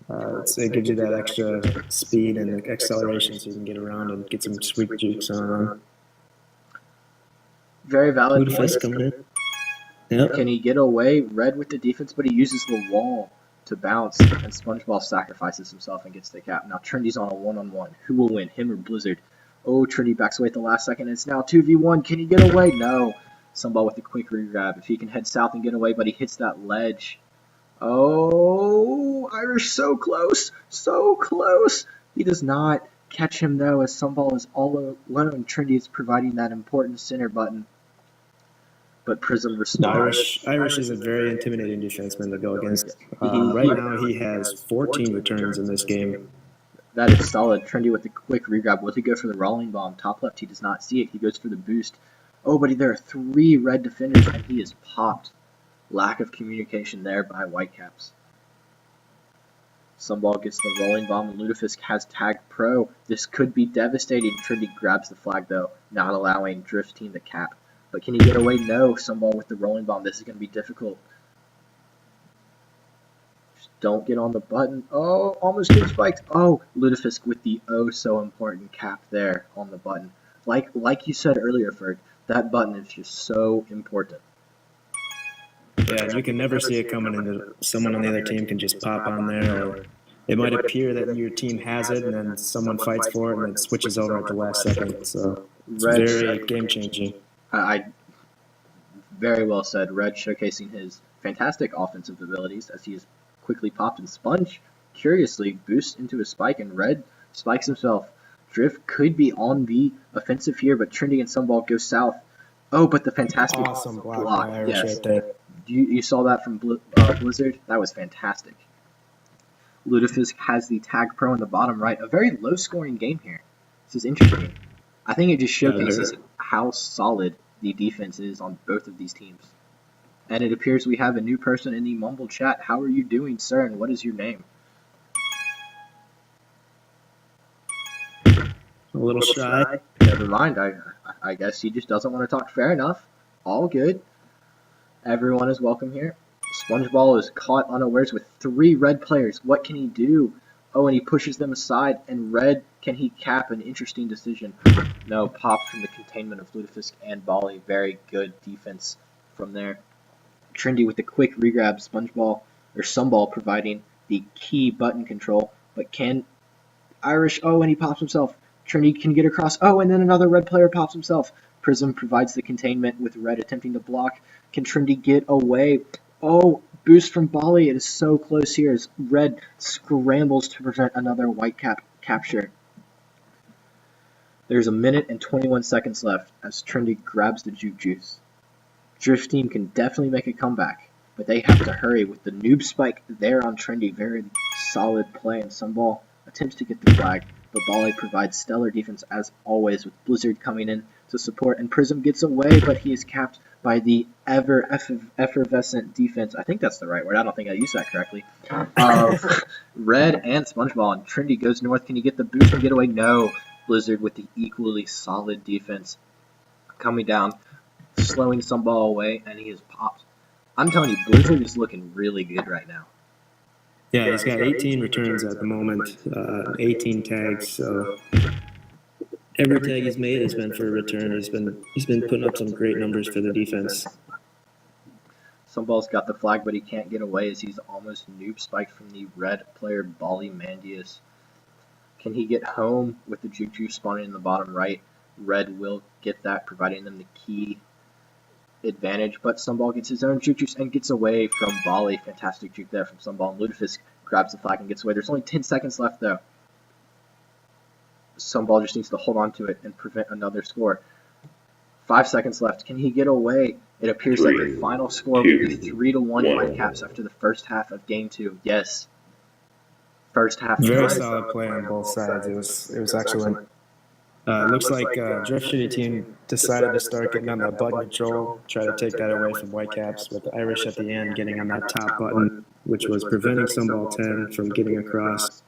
B: It gives you that extra speed and acceleration so you can get around and get some sweet jukes on.
I: Very valid.
B: Yep.
I: Can he get away? Red with the defense, but he uses the wall to bounce, and SpongeBall sacrifices himself and gets the cap. Now Trendy's on a one-on-one. Who will win, him or Blizzard? Oh, Trendy backs away at the last second. It's now 2v1. Can he get away? No. Sunball with the quick re-grab. If he can head south and get away, but he hits that ledge. Oh, Irish so close, so close. He does not catch him though, as Sunball is all alone. Trinity is providing that important center button. But Prism responds.
B: Irish is a very intimidating defenseman to go against. Right now he has 14 returns in this game.
I: That is solid. Trendy with the quick regrab. Will he go for the rolling bomb? Top left, he does not see it. He goes for the boost. Oh, but there are 3 red defenders, and he is popped. Lack of communication there by Whitecaps. Sunball gets the rolling bomb, and Ludafisk has TagPro. This could be devastating. Trendy grabs the flag, though, not allowing Drift Team to cap. But can he get away? No. Sunball with the rolling bomb. This is going to be difficult. Just don't get on the button. Oh, almost getting spiked. Oh, Ludafisk with the so important cap there on the button. Like you said earlier, Ferg, that button is just so important.
B: Yeah, you can never see it coming into someone on the other team can just pop on there, or it might appear that your team has it, and then someone fights for it, and it switches over at the last second. So it's very game-changing.
I: I very well said. Red showcasing his fantastic offensive abilities as he is quickly popped, and Sponge curiously boosts into a spike, and Red spikes himself. Drift could be on the offensive here, but Trinity and Sunball go south. Oh, but the fantastic
B: awesome
I: block. Yes.
B: Right there.
I: You saw that from Blizzard? That was fantastic. Ludafisk has the TagPro in the bottom right. A very low-scoring game here. This is interesting. I think it just showcases how solid the defense is on both of these teams. And it appears we have a new person in the Mumble chat. How are you doing, sir, and what is your name?
B: A little shy.
I: Never mind. I guess he just doesn't want to talk. Fair enough. All good. Everyone is welcome here. SpongeBall is caught unawares with 3 red players. What can he do? Oh, and he pushes them aside. And Red, can he cap? An interesting decision. No, popped from the containment of Ludafisk and Bali. Very good defense from there. Trendy with the quick regrab. Sunball providing the key button control. But can Irish? Oh, and he pops himself. Trendy can get across. Oh, and then another red player pops himself. Prism provides the containment with Red attempting to block. Can Trendy get away? Oh, boost from Bali. It is so close here as Red scrambles to prevent another Whitecap capture. There's a minute and 21 seconds left as Trendy grabs the Juke Juice. Drift Team can definitely make a comeback, but they have to hurry with the noob spike there on Trendy. Very solid play, and Sunball attempts to get the flag, but Bali provides stellar defense as always with Blizzard coming in to support, and Prism gets away, but he is capped by the effervescent defense. I think that's the right word. I don't think I used that correctly. Red and SpongeBall, and Trendy goes north. Can he get the boost and get away? No. Blizzard with the equally solid defense coming down, slowing Sunball away, and he is popped. I'm telling you, Blizzard is looking really good right now.
B: Yeah, he's got 18 returns at the moment, 18 tags, so every tag he's made has been for a return. He's been putting up some great numbers for the defense.
I: Sunball's got the flag, but he can't get away as he's almost noob spiked from the red player Bali Mandius. Can he get home with the Juke Juice spawning in the bottom right? Red will get that, providing them the key advantage, but Sunball gets his own Juke Juice and gets away from Bali. Fantastic juke there from Sunball, and Ludafisk grabs the flag and gets away. There's only 10 seconds left though. Sunball just needs to hold on to it and prevent another score. 5 seconds left. Can he get away? It appears like the final score will be 3-1 Whitecaps after the first half of Game 2. Yes. First half.
B: Very solid play on both sides. It was excellent. Looks like Drift Shitty Team decided to start getting on that button control, try to take that away from Whitecaps, with Irish at the end getting on that top button, which was preventing Sunball 10 from getting across.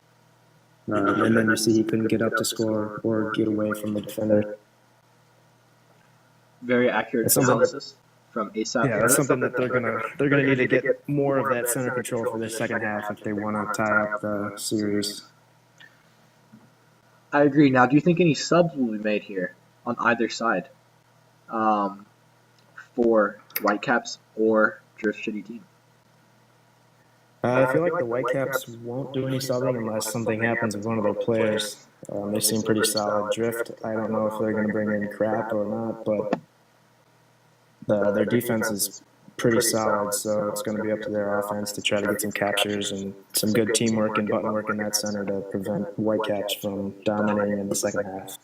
B: And then you see he couldn't get up to score or get away from the defender.
I: Very accurate analysis from ASAP.
B: Yeah, that's something that they're gonna need to get more of that center control for the second half if they want to tie up the series.
I: I agree. Now, do you think any subs will be made here on either side for Whitecaps or Drift Shitty Team?
B: I feel like the Whitecaps won't do any subbing unless something happens with one of their players. They seem pretty solid. Drift, I don't know if they're going to bring in Crap or not, but their defense is pretty solid, so it's going to be up to their offense to try to get some captures and some good teamwork and button work in that center to prevent Whitecaps from dominating in the second half.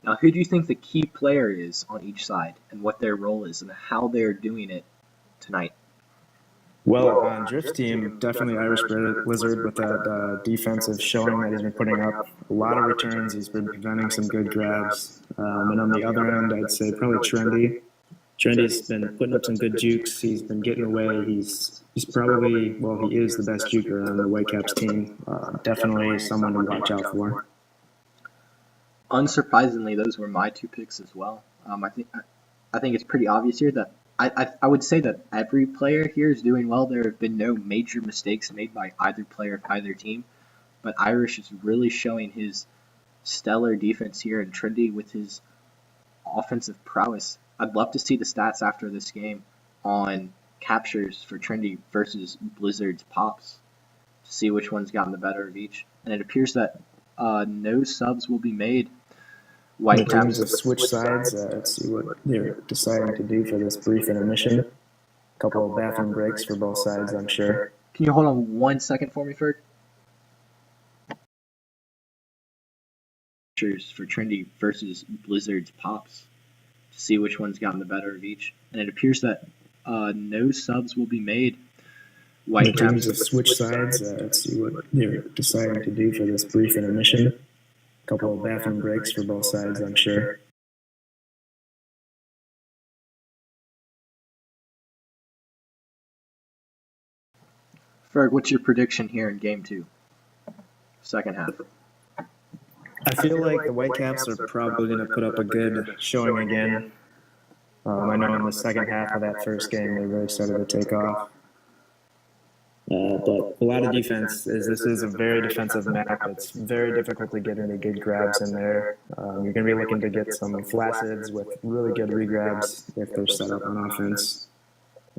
I: Now, who do you think the key player is on each side, and what their role is, and how they're doing it tonight?
B: Well, on Drift's team, definitely Irish Blizzard with that defensive showing that he's been putting up. A lot of returns. He's been preventing some good grabs. And on the other end, I'd say probably Trendy. Trendy's been putting up some good jukes. He's been getting away. He's probably, well, he is the best juker on the Whitecaps team. Definitely someone to watch out for.
I: Unsurprisingly, those were my two picks as well. I think it's pretty obvious here that I would say that every player here is doing well. There have been no major mistakes made by either player of either team, but Irish is really showing his stellar defense here, and Trendy with his offensive prowess. I'd love to see the stats after this game on captures for Trendy versus Blizzard's pops to see which one's gotten the better of each. And it appears that no subs will be made.
B: Whitecaps have switched sides. Let's see what they're deciding to do for this brief intermission. A couple of bathroom breaks for both sides, I'm sure.
I: Can you hold on 1 second for me, Ferg? For Trendy versus Blizzard's pops to see which one's gotten the better of each. And it appears that no subs will be made.
B: Whitecaps have switched sides. Let's see what they're deciding to do for this brief intermission. A couple of bathroom breaks for both sides, I'm sure.
I: Ferg, what's your prediction here in Game 2? Second half.
B: I feel like the Whitecaps are probably going to put up a good showing again. I know in the second half of that first game they really started to take off. But a lot of defense. This is a very defensive map. It's very difficult to get any good grabs in there. You're going to be looking to get some flacids with really good regrabs if they're set up on offense.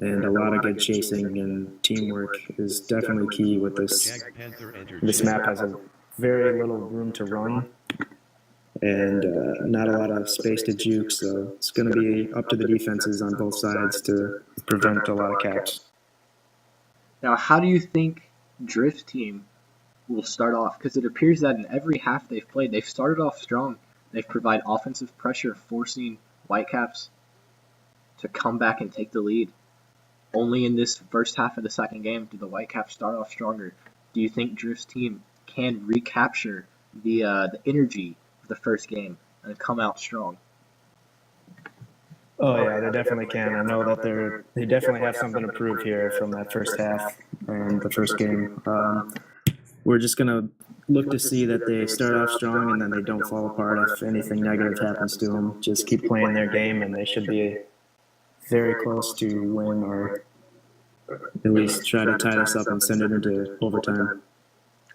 B: And a lot of good chasing and teamwork is definitely key with this. This map has a very little room to run and not a lot of space to juke, so it's going to be up to the defenses on both sides to prevent a lot of caps.
I: Now, how do you think Drift's team will start off? Because it appears that in every half they've played, they've started off strong. They've provided offensive pressure, forcing Whitecaps to come back and take the lead. Only in this first half of the second game did the Whitecaps start off stronger. Do you think Drift's team can recapture the energy of the first game and come out strong?
B: Oh yeah, they definitely can. I know that they definitely have something to prove here from that first half and the first game. We're just gonna look to see that they start off strong and then they don't fall apart if anything negative happens to them. Just keep playing their game and they should be very close to win or at least try to tie this up and send it into overtime.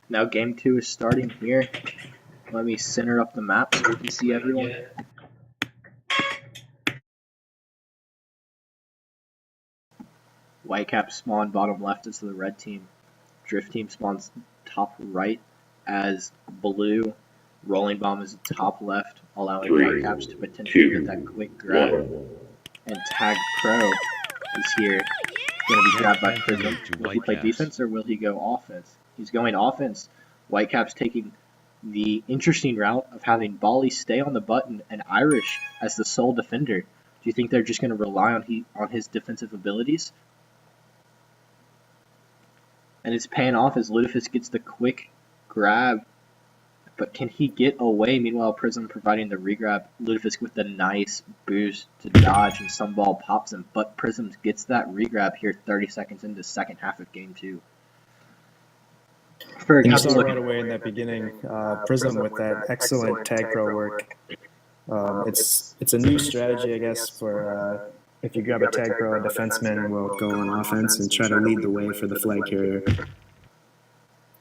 I: Now Game 2 is starting here. Let me center up the map so we can see everyone. Whitecaps spawn bottom left as the red team. Drift team spawns top right as blue. Rolling bomb is top left, allowing Whitecaps to potentially get that quick grab. And TagPro is here. Going to be grabbed by Prism. Will he play defense or will he go offense? He's going offense. Whitecaps taking the interesting route of having Bali stay on the button and Irish as the sole defender. Do you think they're just going to rely on his defensive abilities? And it's paying off as Lutefisk gets the quick grab. But can he get away? Meanwhile, Prism providing the regrab. Lutefisk with the nice boost to dodge, and some ball pops him. But Prism gets that regrab here 30 seconds into the second half of Game 2.
B: You saw right away in that beginning, Prism with that excellent TagPro work. It's a new strategy, I guess, for if you grab a TagPro, a defenseman will go on offense and try to lead the way for the flag carrier.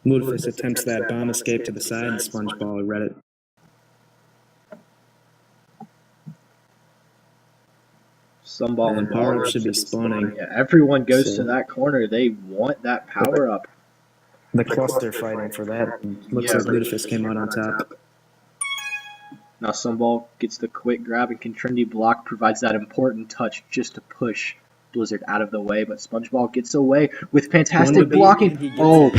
B: Lutefisk attempts that bomb escape to the side and Spongeball read it.
I: Some ball
B: and power up should be spawning.
I: Yeah, everyone goes to that corner. They want that power up.
B: The cluster fighting for that. Looks like Lutefisk came out on top.
I: Now Sunball gets the quick grab, and Contrendi block provides that important touch just to push Blizzard out of the way, but SpongeBall gets away with fantastic blocking. Oh,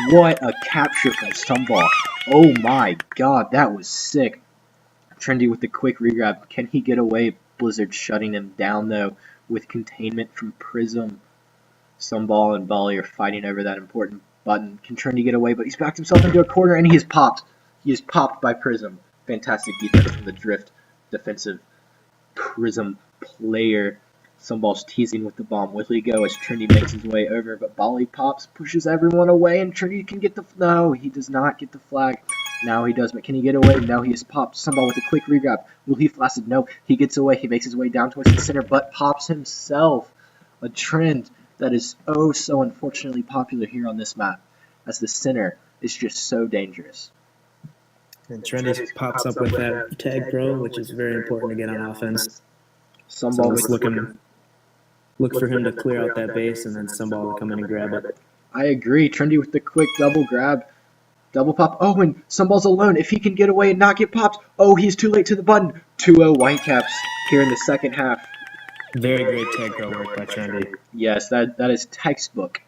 I: what a capture from Sunball. Oh my god, that was sick. Trendy with the quick regrab. Can he get away? Blizzard shutting him down, though, with containment from Prism. Sunball and Bali are fighting over that important button. Can Trendy get away? But he's backed himself into a corner, and he is popped. He is popped by Prism. Fantastic defense from the Drift defensive Prism player. Sunball's teasing with the bomb. Will he go as Trinity makes his way over? But Bali pops, pushes everyone away, and Trinity can get the... No, he does not get the flag. Now he does, but can he get away? No, he is popped. Sunball with a quick regrab. Will he flaccid? No, he gets away. He makes his way down towards the center, but pops himself. A trend that is oh so unfortunately popular here on this map, as the center is just so dangerous.
B: And Trendy pops up with that TagPro, which is very important to get on offense.
I: Sunball
B: so look for him to clear out that base, and then Sunball will come in and grab it.
I: I agree. Trendy with the quick double grab. Double pop. Oh, and Sunball's alone. If he can get away and not get popped. Oh, he's too late to the button. 2-0 Whitecaps here in the second half.
B: Very great TagPro work by Trendy.
I: Yes, that is textbook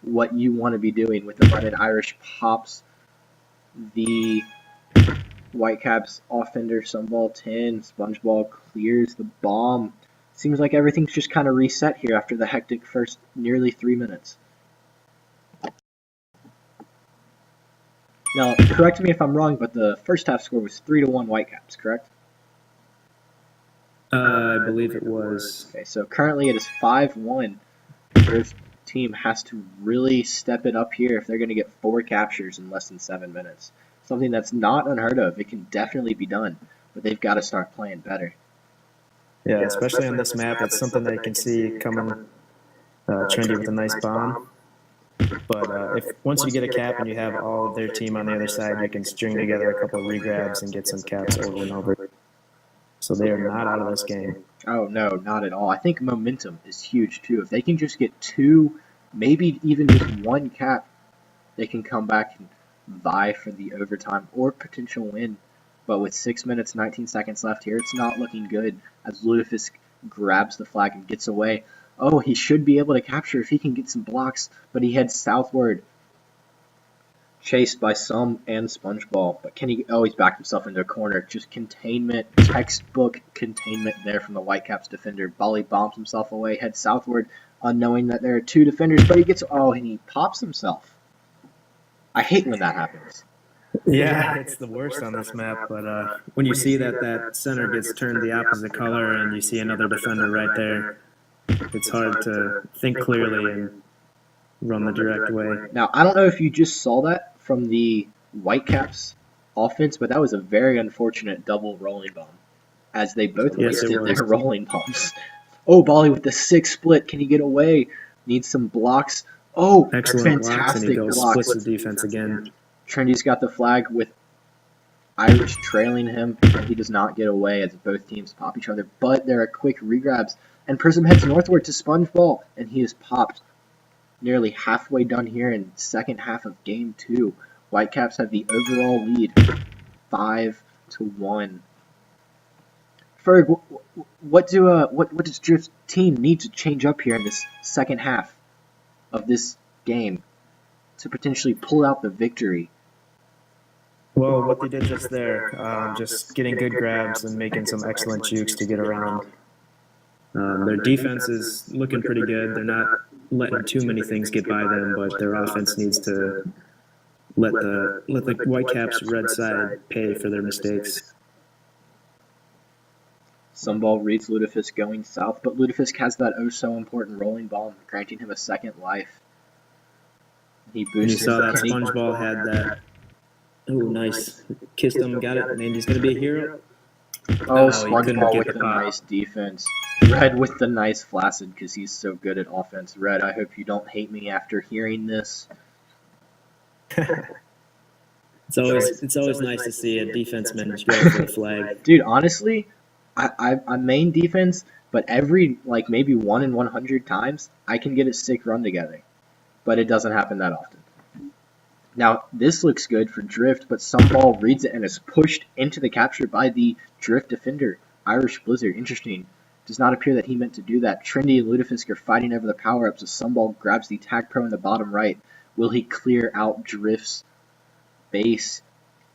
I: what you want to be doing with the button. Irish pops the Whitecaps offender. Sunball 10. SpongeBall clears the bomb. Seems like everything's just kind of reset here after the hectic first nearly 3 minutes. Now, correct me if I'm wrong, but the first half score was 3-1 Whitecaps, correct?
B: I believe it was.
I: Okay, so currently it is 5-1. This team has to really step it up here if they're going to get 4 captures in less than 7 minutes. Something that's not unheard of. It can definitely be done, but they've got to start playing better.
B: Yeah, especially on this map, it's something that you can see coming Trendy with a nice bomb. But if once you get a cap and you have all of their team on the other side, you can string together a couple of regrabs and get some caps over and over. So they are not out of this game.
I: Oh, no, not at all. I think momentum is huge, too. If they can just get 2, maybe even just 1 cap, they can come back and vie for the overtime or potential win. But with 6 minutes, 19 seconds left here, it's not looking good as Ludafisk grabs the flag and gets away. Oh, he should be able to capture if he can get some blocks, but he heads southward. Chased by Sum and SpongeBall. But can he... Oh, he's backed himself into a corner. Just containment, textbook containment there from the Whitecaps defender. Bali bombs himself away, heads southward, unknowing that there are 2 defenders, but he gets... Oh, and he pops himself. I hate when that happens.
B: Yeah, it's the worst on this map, but when you see that center gets turned the opposite color and you see another defender right there, it's hard to think clearly and run the direct way.
I: Now, I don't know if you just saw that from the Whitecaps offense, but that was a very unfortunate double rolling bomb, as they both wasted their rolling bombs. Oh, Bali with the 6 split. Can he get away? Needs some blocks. Oh,
B: excellent
I: fantastic
B: blocks, and he splits the defense again.
I: Trendy's got the flag with Irish trailing him, and he does not get away as both teams pop each other, but there are quick regrabs, and Prism heads northward to SpongeBall, and he is popped. Nearly halfway done here in second half of game 2. Whitecaps have the overall lead, 5-1. Ferg, what does Drift's team need to change up here in this second half of this game to potentially pull out the victory?
B: Well, what they did just there, just getting good grabs and making some excellent jukes to get around. Their defense is looking pretty good. They're not letting too many things get by them, but their offense needs to let the Whitecaps' red side pay for their mistakes.
I: Sunball reads Ludafisk going south, but Ludafisk has that oh-so-important rolling bomb, granting him a second life. He boosted.
B: You saw that SpongeBall had that. Oh, nice. Kissed him, got it, and he's going to be a hero.
I: Oh, SpongeBall with the nice defense. Red with the nice flaccid because he's so good at offense. Red, I hope you don't hate me after hearing this.
B: It's always nice to see a defenseman go for the flag.
I: Dude, honestly, I main defense, but every, maybe 1 in 100 times, I can get a sick run together. But it doesn't happen that often. Now, this looks good for Drift, but Sunball reads it and is pushed into the capture by the Drift defender, Irish Blizzard. Interesting. Does not appear that he meant to do that. Trendy and Lutefisk are fighting over the power-ups as Sunball grabs the TagPro in the bottom right. Will he clear out Drift's base?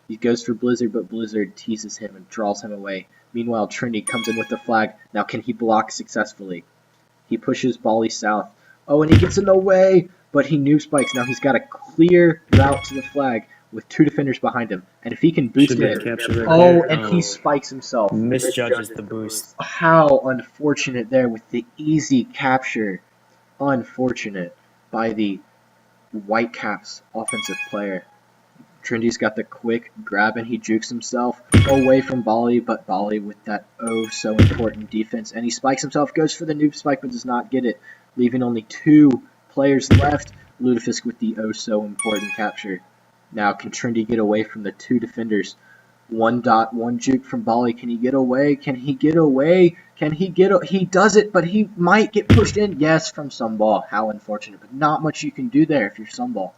I: He goes for Blizzard, but Blizzard teases him and draws him away. Meanwhile, Trendy comes in with the flag. Now, can he block successfully? He pushes Bali south. Oh, and he gets in the way, but he noob spikes. Now he's got a clear route to the flag with 2 defenders behind him. And if he can boost
B: Should be a
I: it.
B: capture right
I: Oh,
B: there.
I: and he spikes himself.
B: Misjudges the boost.
I: How unfortunate there with the easy capture. Unfortunate by the Whitecaps offensive player. Trendy's got the quick grab and he jukes himself away from Bali, but Bali with that oh so important defense, and he spikes himself, goes for the noob spike but does not get it, leaving only 2 players left. Lutefisk with the oh so important capture. Now can Trendy get away from the 2 defenders? 1 juke from Bali. Can he get away? Can he get away? He does it, but he might get pushed in. Yes, from Sunball. How unfortunate, but not much you can do there if you're Sunball.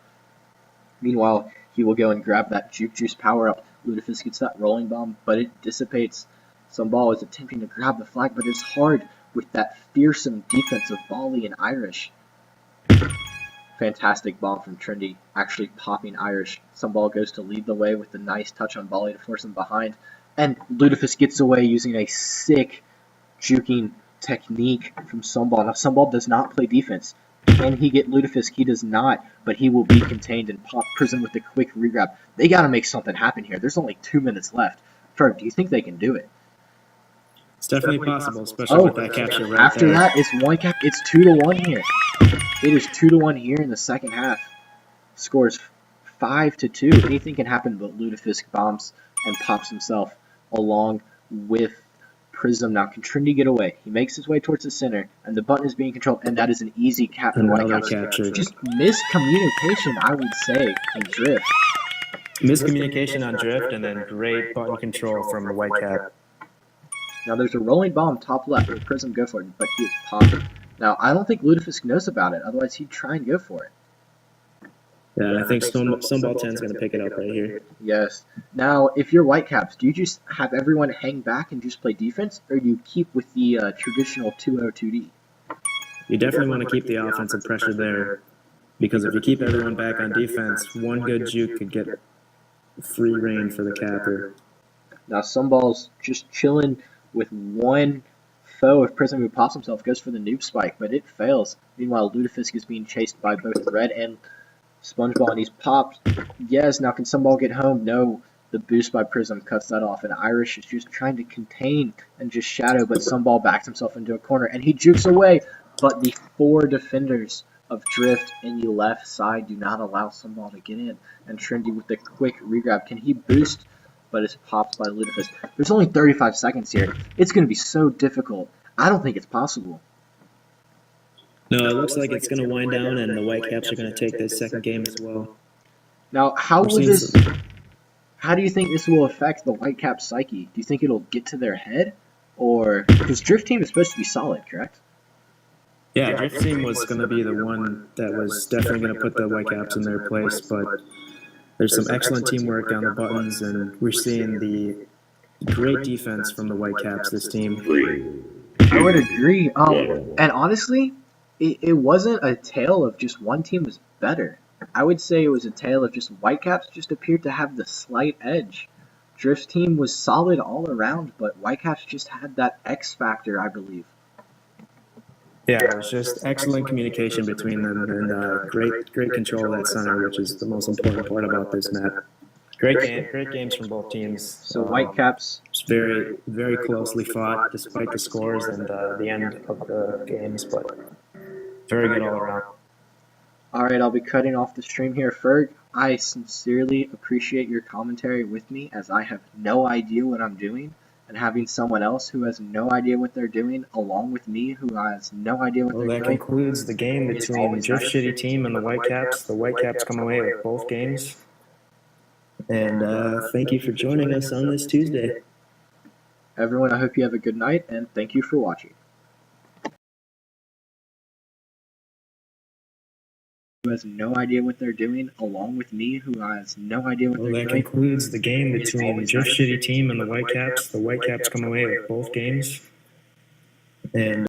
I: Meanwhile, he will go and grab that Juke Juice power-up. Lutefisk gets that rolling bomb, but it dissipates. Sunball is attempting to grab the flag, but it's hard with that fearsome defense of Bali and Irish. Fantastic bomb from Trendy, actually popping Irish. Sunball goes to lead the way with the nice touch on Bali to force him behind. And Lutefisk gets away using a sick juking technique from Sunball. Now, Sunball does not play defense. Can he get Lutefisk? He does not, but he will be contained and pop Prism with a quick regrab. They got to make something happen here. There's only 2 minutes left. Ferg, do you think they can do it?
B: It's definitely possible, especially with that capture right
I: after
B: there.
I: that, it's Whitecap. It's 2-1 here. It is 2-1 here in the second half. Scores 5-2. Anything can happen, but Lutefisk bombs and pops himself along with Prism. Now, can Trendy get away? He makes his way towards the center, and the button is being controlled, and that is an easy cap for Whitecaps. Just miscommunication, I would say, in Drift.
B: Miscommunication on Drift, and then great button control from the Whitecap.
I: Now, there's a rolling bomb top left. Will Prism go for it? But he is popped. Now, I don't think Lutefisk knows about it. Otherwise, he'd try and go for it.
B: Yeah, I think Sunball 10 is going to pick it up right here.
I: Yes. Now, if you're Whitecaps, do you just have everyone hang back and just play defense, or do you keep with the traditional 2-0-2D?
B: You definitely want to keep the offensive pressure there, because if you keep everyone back on defense, one good juke could get free reign for the capper.
I: Now, Sunball's just chilling with one foe. If Prism, who pops himself, goes for the noob spike, but it fails. Meanwhile, Lutefisk is being chased by both Red and SpongeBall, and he's popped. Yes, now can Sunball get home? No. The boost by Prism cuts that off, and Irish is just trying to contain and just shadow, but Sunball backs himself into a corner, and he jukes away, but the 4 defenders of Drift in the left side do not allow Sunball to get in, and Trendy with the quick regrab. Can he boost? But it's popped by Lutefisk. There's only 35 seconds here. It's going to be so difficult. I don't think it's possible.
B: No, it looks like it's going to wind down, and the Whitecaps are going to take this second game as well.
I: Now, how do you think this will affect the Whitecaps' psyche? Do you think it'll get to their head? Or, because Drift Team is supposed to be solid, correct?
B: Yeah, Drift Team was going to be the one that was definitely going to put the Whitecaps in their place, but there's some excellent teamwork down the buttons, and we're seeing the great defense from the Whitecaps this team.
I: I would agree. And honestly, it wasn't a tale of just one team was better. I would say it was a tale of just Whitecaps just appeared to have the slight edge. Drift's team was solid all around, but Whitecaps just had that X factor, I believe.
B: Yeah, it was just excellent communication between them, and great control of that center, which is the most important part about this map. Great games from both teams.
I: So Whitecaps,
B: very, very closely fought despite the scores and the end of the games, but very good all around.
I: All right, I'll be cutting off the stream here. Ferg, I sincerely appreciate your commentary with me, as I have no idea what I'm doing, and having someone else who has no idea what they're doing, along with me, who has no idea what they're doing.
B: That concludes the game between Drift Shitty Team and the Whitecaps. The Whitecaps come away with both games. And thank you for joining us on this Tuesday.
I: Everyone, I hope you have a good night, and thank you for watching. who has no idea what they're doing, along with me, who has no idea what
B: Well,
I: they're
B: that
I: doing.
B: concludes the game between Joe's shitty team and the Whitecaps. The Whitecaps come away with both games. And